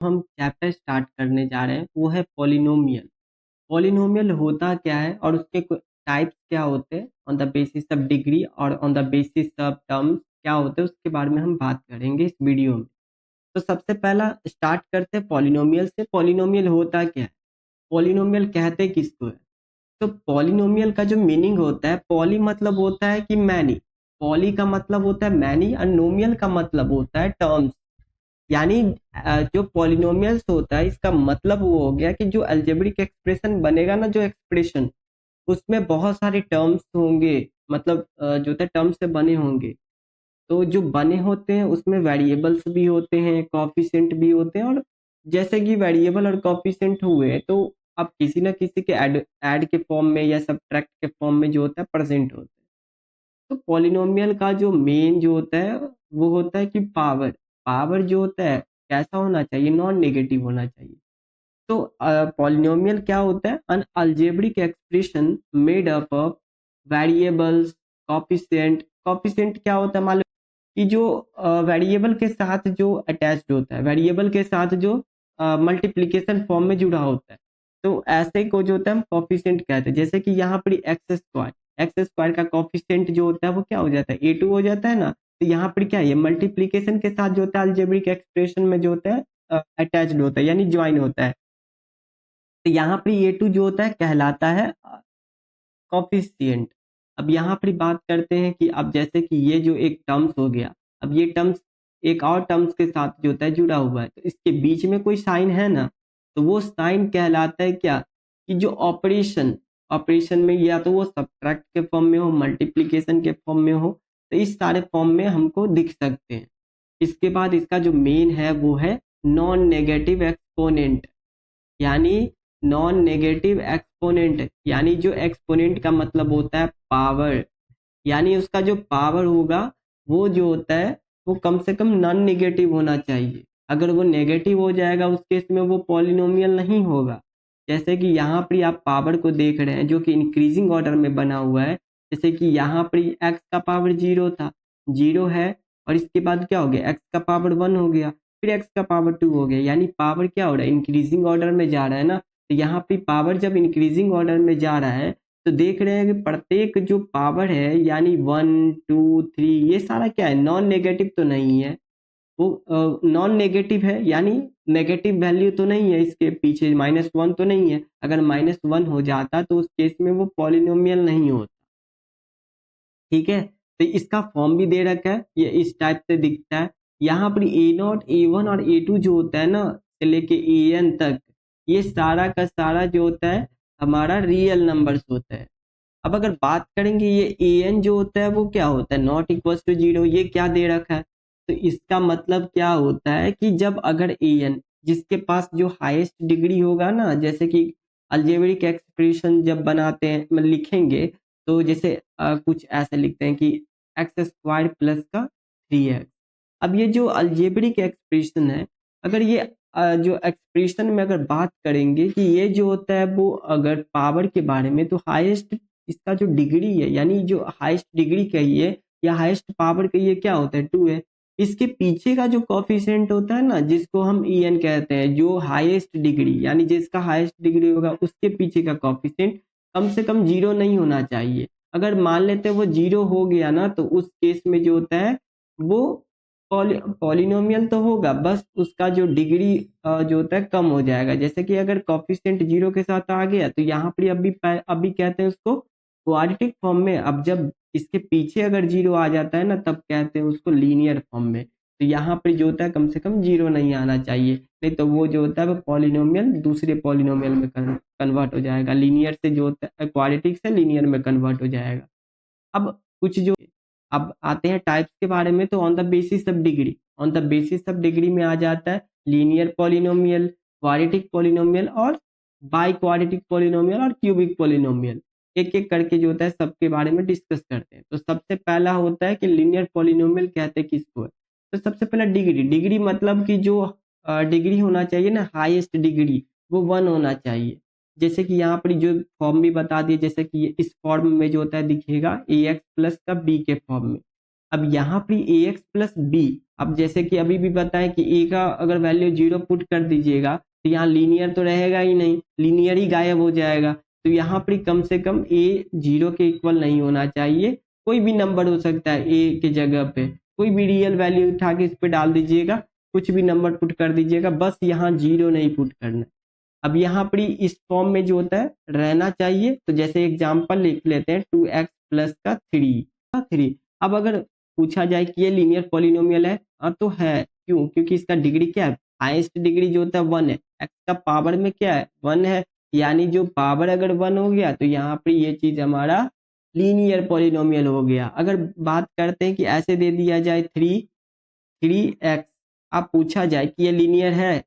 हम chapter start करने जा रहे हैं वो है पॉलिनोमियल। पॉलिनोमियल होता क्या है और उसके टाइप्स क्या होते हैं, on the basis of degree और on the basis of terms क्या होते हैं, उसके बारे में हम बात करेंगे इस वीडियो में। तो सबसे पहला स्टार्ट करते हैं पॉलिनोमियल से। पॉलिनोमियल होता क्या है, पॉलिनोमियल कहते किसको है? तो पॉलिनोमियल का जो मीनिंग होता है, पॉली मतलब होता है कि मैनी, पॉली का मतलब होता है मैनी और नोमियल का मतलब होता है टर्म्स। यानी जो पॉलिनोमियल्स होता है इसका मतलब वो हो गया कि जो अलजेब्रिक एक्सप्रेशन बनेगा ना, जो एक्सप्रेशन उसमें बहुत सारे टर्म्स होंगे, मतलब जो होता है टर्म्स से बने होंगे। तो जो बने होते हैं उसमें वेरिएबल्स भी होते हैं, कॉफिशिएंट भी होते हैं, और जैसे कि वेरिएबल और कॉफिशिएंट हुए तो आप किसी ना किसी के ऐड के फॉर्म में या सब्ट्रैक्ट के फॉर्म में जो होता है प्रेजेंट होते हैं। तो पॉलिनोमियल का जो मेन जो होता है वो होता है कि पावर, पावर जो होता है कैसा होना चाहिए, नॉन नेगेटिव होना चाहिए। तो पॉलिनोमियल क्या होता है, an algebraic expression made up of variables, coefficient. Coefficient क्या होता है, मान लो कि जो वेरिएबल के साथ जो अटैच्ड होता है, वेरिएबल के साथ जो मल्टीप्लिकेशन फॉर्म में जुड़ा होता है, तो ऐसे को जो होता है हम कॉफिशिएंट कहते हैं। जैसे कि यहाँ पर एक्स स्क्वायर का कॉफिशिएंट जो होता है वो क्या हो जाता है, ए टू हो जाता है ना। तो यहाँ पर क्या है, ये मल्टीप्लिकेशन के साथ जो होता है अलजेब्रिक एक्सप्रेशन में जो होता है अटैच्ड होता है, यानी ज्वाइन होता है। तो यहाँ पर ए टू जो होता है कहलाता है कॉफिशिएंट। अब यहाँ पर बात करते हैं कि अब जैसे कि ये जो एक टर्म्स हो गया, अब ये टर्म्स एक और टर्म्स के साथ जो होता है जुड़ा हुआ है, तो इसके बीच में कोई साइन है ना, तो वो साइन कहलाता है क्या, कि जो ऑपरेशन, ऑपरेशन में या तो वो सब्ट्रैक्ट के फॉर्म में हो, मल्टीप्लिकेशन के फॉर्म में हो, तो इस सारे फॉर्म में हमको दिख सकते हैं। इसके बाद इसका जो मेन है वो है नॉन नेगेटिव एक्सपोनेंट। यानी नॉन नेगेटिव एक्सपोनेंट, यानी जो एक्सपोनेंट का मतलब होता है पावर, यानी उसका जो पावर होगा वो जो होता है वो कम से कम नॉन नेगेटिव होना चाहिए। अगर वो नेगेटिव हो जाएगा उस केस में वो पॉलिनोमियल नहीं होगा। जैसे कि यहाँ पर आप पावर को देख रहे हैं जो कि इंक्रीजिंग ऑर्डर में बना हुआ है। जैसे कि यहाँ पर एक्स का पावर जीरो था, जीरो है, और इसके बाद क्या हो गया, एक्स का पावर वन हो गया, फिर एक्स का पावर टू हो गया, यानी पावर क्या हो रहा है, इंक्रीजिंग ऑर्डर में जा रहा है ना। तो यहाँ पे पावर जब इंक्रीजिंग ऑर्डर में जा रहा है तो देख रहे हैं कि प्रत्येक जो पावर है यानी वन टू थ्री, ये सारा क्या है, नॉन नेगेटिव तो नहीं है। वो नॉन नेगेटिव है, यानी नेगेटिव वैल्यू तो नहीं है, इसके पीछे माइनस वन तो नहीं है। अगर माइनस वन हो जाता तो उस केस में वो पॉलिनोमियल नहीं होता। ठीक है, तो इसका फॉर्म भी दे रखा है, ये इस टाइप से दिखता है। यहाँ पर ए नॉट, ए वन और ए टू जो होता है ना, से लेके ए एन तक, ये सारा का सारा जो होता है हमारा रियल नंबर्स होता है। अब अगर बात करेंगे ये ए एन जो होता है वो क्या होता है, नॉट इक्वल टू जीरो, ये क्या दे रखा है, तो इसका मतलब क्या होता है कि जब अगर ए एन जिसके पास जो हाईएस्ट डिग्री होगा ना, जैसे कि अलजेब्रिक एक्सप्रेशन जब बनाते हैं मतलब लिखेंगे, तो जैसे कुछ ऐसे लिखते हैं कि एक्स स्क्वायर प्लस का थ्री एक्स। अब ये जो अलजेब्रिक एक्सप्रेशन है, अगर ये जो एक्सप्रेशन में अगर बात करेंगे कि ये जो होता है वो अगर पावर के बारे में, तो हाईएस्ट इसका जो डिग्री है, यानी जो हाईएस्ट डिग्री कहिए या हाईएस्ट पावर कहिए, क्या होता है, टू है। इसके पीछे का जो कॉफिशिएंट होता है ना, जिसको हम ई एन कहते हैं, जो हाईएस्ट डिग्री यानी जिसका हाईएस्ट डिग्री होगा उसके पीछे का कॉफिशिएंट कम से कम जीरो नहीं होना चाहिए। अगर मान लेते हैं वो जीरो हो गया ना, तो उस केस में जो होता है वो पॉलिनोमियल तो होगा, बस उसका जो डिग्री जो होता है कम हो जाएगा। जैसे कि अगर कॉफिशिएंट जीरो के साथ आ गया तो यहाँ पर अभी कहते हैं उसको क्वाड्रेटिक फॉर्म में। अब जब इसके पीछे अगर जीरो आ जाता है ना, तब कहते हैं उसको लीनियर फॉर्म में। तो यहाँ पर जो होता है कम से कम जीरो नहीं आना चाहिए, नहीं तो वो जो होता है वो पॉलिनोमियल दूसरे पॉलिनोमियल में कन्वर्ट हो जाएगा, लीनियर से जो होता है क्वाड्रेटिक से लीनियर में कन्वर्ट हो जाएगा। अब कुछ जो, अब आते हैं टाइप्स के बारे में। तो on the basis of degree, on the basis of degree में आ जाता है लीनियर पॉलिनोमियल, क्वाड्रेटिक पॉलिनोमियल और बाई क्वाड्रेटिक पॉलिनोमियल और क्यूबिक पॉलिनोमियल। एक एक करके जो होता है सबके बारे में डिस्कस करते हैं। तो सबसे पहला होता है कि लीनियर पॉलिनोमियल कहते हैं किसको है। तो सबसे पहला डिग्री, डिग्री मतलब कि जो डिग्री होना चाहिए ना, हाईएस्ट डिग्री वो वन होना चाहिए। जैसे कि यहाँ पर जो फॉर्म भी बता दिए, जैसे कि इस फॉर्म में जो होता है दिखेगा ए एक्स प्लस का बी के फॉर्म में। अब यहाँ पर ए एक्स प्लस बी, अब जैसे कि अभी भी बताएं कि ए का अगर वैल्यू 0 पुट कर दीजिएगा तो यहाँ लीनियर तो रहेगा ही नहीं, लीनियर ही गायब हो जाएगा। तो यहाँ पर कम से कम ए 0 के इक्वल नहीं होना चाहिए, कोई भी नंबर हो सकता है ए के जगह पे, कोई भी रियल वैल्यू उठा के इस पे डाल दीजिएगा, कुछ भी नंबर पुट कर दीजिएगा, बस यहाँ 0 नहीं पुट करना। अब यहाँ पर इस फॉर्म में जो होता है रहना चाहिए। तो जैसे एग्जाम्पल लिख लेते हैं 2x प्लस का 3। अब अगर पूछा जाए कि ये लीनियर पॉलिनोमियल है, तो है। क्यों? क्योंकि इसका डिग्री क्या है, हाईएस्ट डिग्री जो होता है 1 है, एक्स का पावर में क्या है 1 है, यानी जो पावर अगर 1 हो गया तो यहाँ पर ये चीज हमारा लीनियर पॉलिनोमियल हो गया। अगर बात करते हैं कि ऐसे दे दिया जाए 3x, आप पूछा जाए कि ये लीनियर है,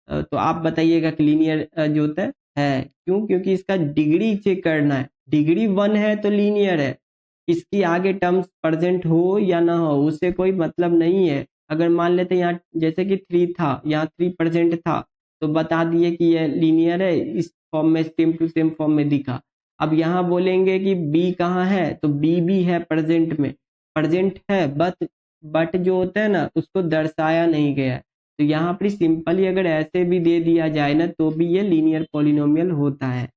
तो आप बताइएगा कि लीनियर जो होता है। क्यों? क्योंकि इसका डिग्री चेक करना है, डिग्री 1 है तो लीनियर है, इसकी आगे टर्म्स प्रेजेंट हो या ना हो उससे कोई मतलब नहीं है। अगर मान लेते यहाँ जैसे कि 3 था, यहाँ 3 प्रेजेंट था, तो बता दिए कि ये लीनियर है, इस फॉर्म में सेम टू सेम फॉर्म में दिखा। अब यहाँ बोलेंगे कि बी कहाँ है, तो बी भी है प्रेजेंट में, प्रेजेंट है, बट जो होता है ना उसको दर्शाया नहीं गया है। तो यहाँ पर सिंपली अगर ऐसे भी दे दिया जाए ना तो भी ये लीनियर पॉलिनोमियल होता है।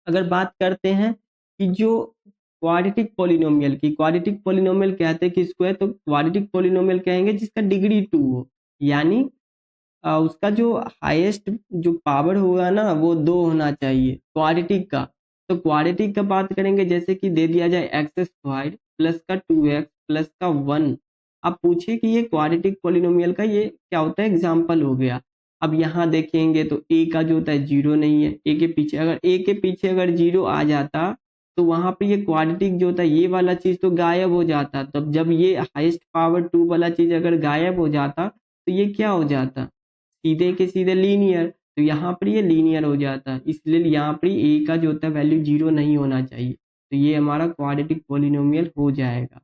अगर बात करते हैं कि जो क्वाड्रेटिक पॉलिनोमियल की, क्वाड्रेटिक पॉलिनोमियल कहते हैं किसको है, तो क्वाड्रेटिक पॉलिनोमियल कहेंगे जिसका डिग्री 2 हो, यानी उसका जो हाईएस्ट जो पावर होगा ना वो 2 होना चाहिए क्वाड्रेटिक का। तो क्वाड्रेटिक का बात करेंगे जैसे कि दे दिया जाए एक्स स्क्वायर प्लस का 2x प्लस का 1। आप पूछिए कि ये क्वाड्रेटिक पॉलिनोमियल का ये क्या होता है, एग्जाम्पल हो गया। अब यहाँ देखेंगे तो ए का जो होता है 0 नहीं है, ए के पीछे अगर 0 आ जाता तो वहां पे ये क्वाड्रेटिक जो होता है ये वाला चीज तो गायब हो जाता। तब जब ये हाईएस्ट पावर 2 वाला चीज अगर गायब हो जाता तो ये क्या हो जाता, सीधे के सीधे लीनियर। तो यहाँ पर ये लीनियर हो जाता है, इसलिए यहाँ पर ए का जो होता है वैल्यू 0 नहीं होना चाहिए, तो ये हमारा क्वाड्रेटिक पॉलिनोमियल हो जाएगा।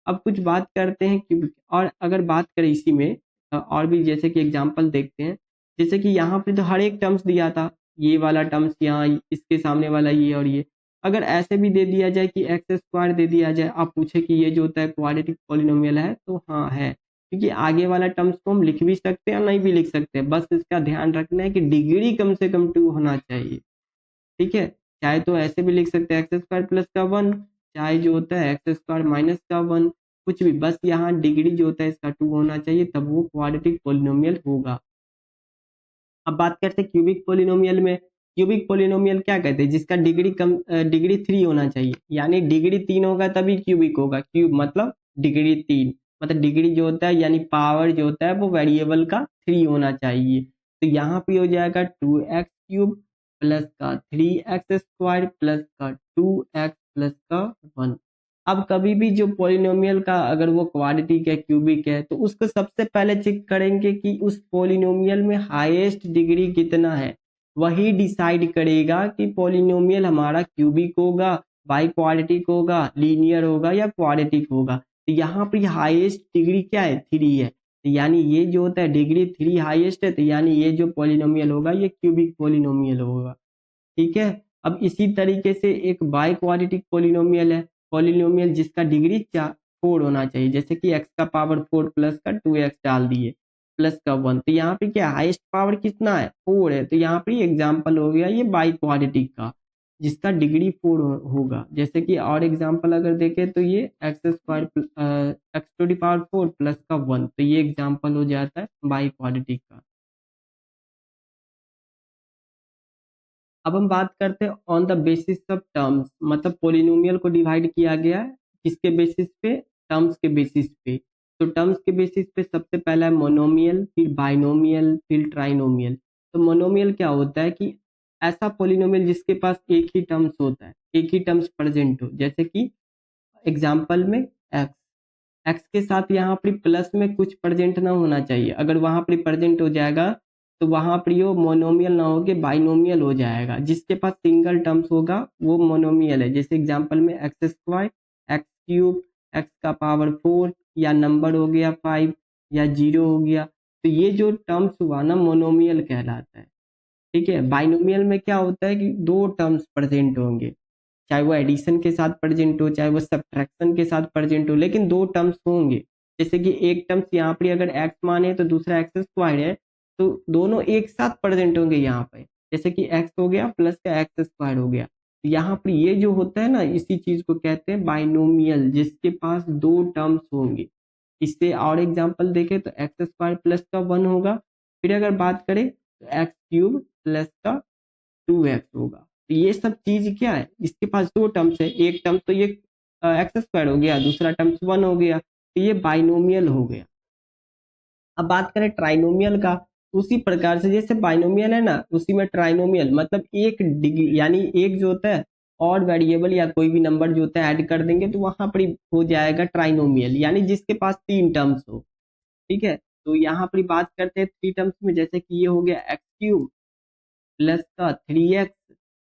अब कुछ बात करते हैं क्यूबिक, और अगर बात करें इसी में और भी जैसे कि एग्जांपल देखते हैं, जैसे कि यहाँ पे तो हर एक टर्म्स दिया था, ये वाला टर्म्स यहाँ, इसके सामने वाला ये और ये। अगर ऐसे भी दे दिया जाए कि एक्स स्क्वायर दे दिया जाए, आप पूछे कि ये जो होता है क्वाड्रेटिक पॉलिनोमियल है, तो हाँ है, क्योंकि आगे वाला टर्म्स को हम लिख भी सकते हैं और नहीं भी लिख सकते हैं, बस इसका ध्यान रखना है कि डिग्री कम से कम 2 होना चाहिए। ठीक है, चाहे तो ऐसे भी लिख सकते हैं एक्स स्क्वायर प्लस का 1, चाहे जो होता है एक्स स्क्वायर माइनस का 1, कुछ भी, बस यहाँ डिग्री जो होता है इसका 2 होना चाहिए, तब वो क्वाड्रेटिक पॉलिनोमियल होगा। अब बात करते हैं क्यूबिक पॉलिनोमियल में। क्यूबिक पॉलिनोमियल क्या कहते हैं, जिसका डिग्री 3 होना चाहिए, यानी डिग्री 3 होगा तभी क्यूबिक होगा। क्यूब मतलब डिग्री 3, मतलब डिग्री जो होता है यानी पावर जो होता है वो वेरिएबल का 3 होना चाहिए। तो यहाँ पे हो जाएगा 2x क्यूब प्लस का 3x स्क्वायर प्लस का 2x प्लस का 1। अब कभी भी जो पॉलिनोमियल का अगर वो क्वाड्रेटिक है, क्यूबिक है, तो उसको सबसे पहले चेक करेंगे कि उस पॉलिनोमियल में हाईएस्ट डिग्री कितना है, वही डिसाइड करेगा कि पॉलिनोमियल हमारा क्यूबिक होगा, बाई क्वाड्रेटिक होगा, लीनियर होगा या क्वाड्रेटिक होगा। तो यहाँ पर हाईएस्ट डिग्री क्या है, 3 है, तो यानी ये जो होता है डिग्री 3 हाईएस्ट है, तो यानी ये जो पॉलिनोमियल होगा ये क्यूबिक पॉलिनोमियल होगा। ठीक है, अब इसी तरीके से एक बाई क्वाड्रेटिक पॉलिनोमियल है, पॉलिनोमियल जिसका डिग्री 4 होना चाहिए, जैसे कि x का पावर 4 प्लस का 2x डाल दिए प्लस का 1। तो यहाँ पे क्या हाईएस्ट पावर कितना है, 4 है, तो यहाँ पे एग्जाम्पल हो गया ये बाई क्वाड्रेटिक का, जिसका डिग्री 4 होगा। जैसे कि और एग्जाम्पल अगर देखें तो ये X square X to the power 4 plus का 1, तो ये एग्जाम्पल हो जाता है बाई क्वाड्रेटिक का। अब हम बात करते हैं on the basis of terms, मतलब पोलिनोमियल को डिवाइड किया गया है किसके बेसिस पे, टर्म्स के बेसिस पे। तो टर्म्स के बेसिस पे सबसे पहला है मोनोमियल, फिर बाइनोमियल, फिर ट्राइनोमियल। तो मोनोमियल क्या होता है कि ऐसा पोलिनोमियल जिसके पास एक ही टर्म्स होता है, एक ही टर्म्स प्रेजेंट हो, जैसे कि एग्जाम्पल में एक्स, एक्स के साथ यहाँ पर प्लस में कुछ प्रेजेंट ना होना चाहिए, अगर वहां पर प्रेजेंट हो जाएगा तो वहां पर ये मोनोमियल ना होके बाइनोमियल हो जाएगा। जिसके पास सिंगल टर्म्स होगा वो मोनोमियल है, जैसे एग्जांपल में x square, x cube, x का पावर 4, या नंबर हो गया 5, या 0 हो गया, तो ये जो टर्म्स हुआ ना मोनोमियल कहलाता है। ठीक है, बाइनोमियल में क्या होता है कि दो टर्म्स प्रेजेंट होंगे, चाहे वो एडिशन के साथ प्रेजेंट हो चाहे वो सब्ट्रैक्शन के साथ प्रेजेंट हो, लेकिन दो टर्म्स होंगे। जैसे कि एक टर्म्स यहाँ पर अगर एक्स मान है तो दूसरा एक्स स्क्वायर है, तो दोनों एक साथ प्रेजेंट होंगे यहाँ पे, जैसे कि एक्स हो गया प्लस का एक्स स्क्वायर हो गया। तो यहाँ पर ये जो होता है ना, इसी चीज को कहते हैं बाइनोमियल, जिसके पास दो टर्म्स होंगे। इससे और एग्जांपल देखें तो एक्स स्क्वायर प्लस का 1 होगा, फिर अगर बात करें तो एक्स क्यूब प्लस का 2x होगा। तो ये सब चीज क्या है, इसके पास दो टर्म्स है, एक टर्म तो ये एक्स स्क्वायर हो गया, दूसरा टर्म्स 1 हो गया, तो ये बाइनोमियल हो गया। अब बात करें ट्राइनोमियल का, उसी प्रकार से जैसे बाइनोमियल है ना, उसी में ट्राइनोमियल मतलब एक डिग्री, यानी एक जो होता है और वेरिएबल या कोई भी नंबर जो होता है ऐड कर देंगे तो वहां पर हो जाएगा ट्राइनोमियल, यानी जिसके पास तीन टर्म्स हो। ठीक है, तो यहाँ पर बात करते हैं थ्री टर्म्स में, जैसे कि ये हो गया एक्स क्यूब प्लस का 3x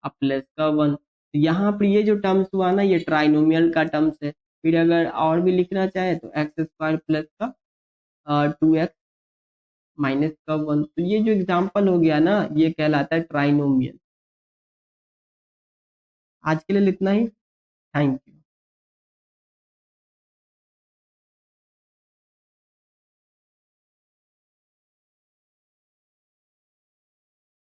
अब प्लस का 1। तो यहाँ पर ये जो टर्म्स हुआ ना, ये ट्राइनोमियल का टर्म्स है। फिर अगर और भी लिखना चाहे तो एक्स स्क्वायर प्लस का 2x माइनस का 1। तो ये जो एग्जाम्पल हो गया ना, ये कहलाता है ट्राइनोमियल। आज के लिए इतना ही। Thank you.